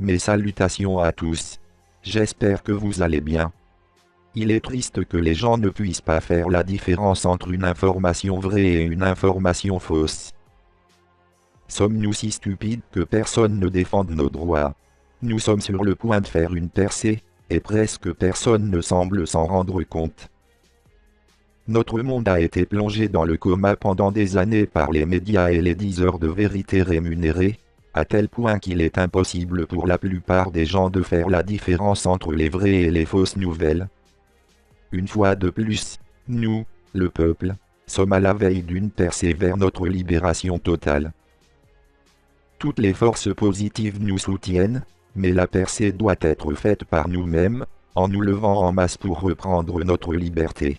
Mes salutations à tous. J'espère que vous allez bien. Il est triste que les gens ne puissent pas faire la différence entre une information vraie et une information fausse. Sommes-nous si stupides que personne ne défende nos droits? Nous sommes sur le point de faire une percée, et presque personne ne semble s'en rendre compte. Notre monde a été plongé dans le coma pendant des années par les médias et les diseurs de vérité rémunérés, à tel point qu'il est impossible pour la plupart des gens de faire la différence entre les vraies et les fausses nouvelles. Une fois de plus, nous, le peuple, sommes à la veille d'une percée vers notre libération totale. Toutes les forces positives nous soutiennent, mais la percée doit être faite par nous-mêmes, en nous levant en masse pour reprendre notre liberté.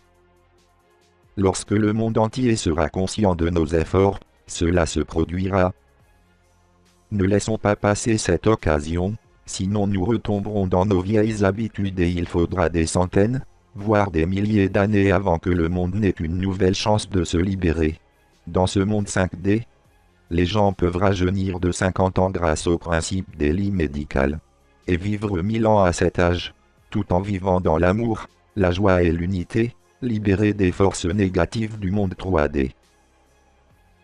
Lorsque le monde entier sera conscient de nos efforts, cela se produira. Ne laissons pas passer cette occasion, sinon nous retomberons dans nos vieilles habitudes et il faudra des centaines, voire des milliers d'années avant que le monde n'ait une nouvelle chance de se libérer. Dans ce monde 5D, les gens peuvent rajeunir de 50 ans grâce au principe des lits médicales, et vivre 1000 ans à cet âge, tout en vivant dans l'amour, la joie et l'unité, libérés des forces négatives du monde 3D.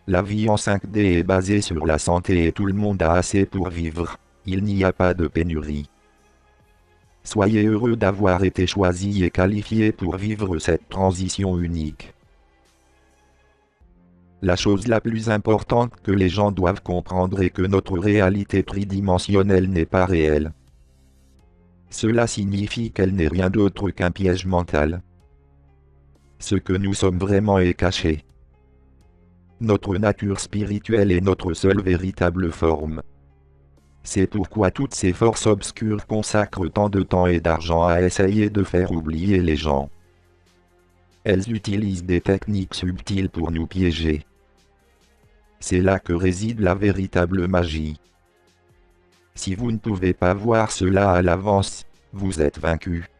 La vie en 5D est basée sur la santé et tout le monde a assez pour vivre, il n'y a pas de pénurie. Soyez heureux d'avoir été choisi et qualifié pour vivre cette transition unique. La chose la plus importante que les gens doivent comprendre est que notre réalité tridimensionnelle n'est pas réelle. Cela signifie qu'elle n'est rien d'autre qu'un piège mental. Ce que nous sommes vraiment est caché. Notre nature spirituelle est notre seule véritable forme. C'est pourquoi toutes ces forces obscures consacrent tant de temps et d'argent à essayer de faire oublier les gens. Elles utilisent des techniques subtiles pour nous piéger. C'est là que réside la véritable magie. Si vous ne pouvez pas voir cela à l'avance, vous êtes vaincu.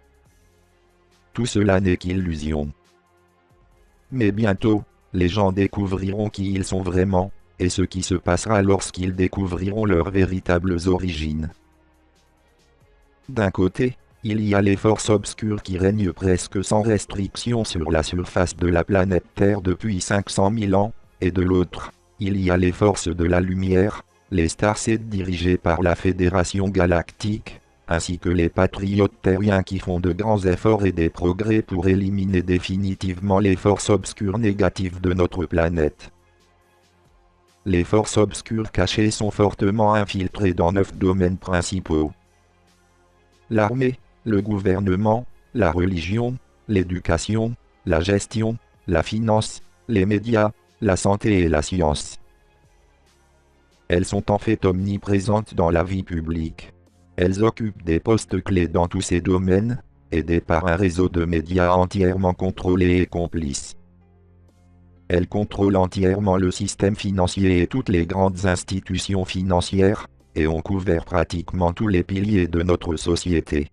Tout cela n'est qu'illusion. Mais bientôt, les gens découvriront qui ils sont vraiment, et ce qui se passera lorsqu'ils découvriront leurs véritables origines. D'un côté, il y a les forces obscures qui règnent presque sans restriction sur la surface de la planète Terre depuis 500 000 ans, et de l'autre, il y a les forces de la lumière, les Starseeds dirigés par la Fédération Galactique, ainsi que les patriotes terriens qui font de grands efforts et des progrès pour éliminer définitivement les forces obscures négatives de notre planète. Les forces obscures cachées sont fortement infiltrées dans 9 domaines principaux. L'armée, le gouvernement, la religion, l'éducation, la gestion, la finance, les médias, la santé et la science. Elles sont en fait omniprésentes dans la vie publique. Elles occupent des postes clés dans tous ces domaines, aidées par un réseau de médias entièrement contrôlés et complices. Elles contrôlent entièrement le système financier et toutes les grandes institutions financières, et ont couvert pratiquement tous les piliers de notre société.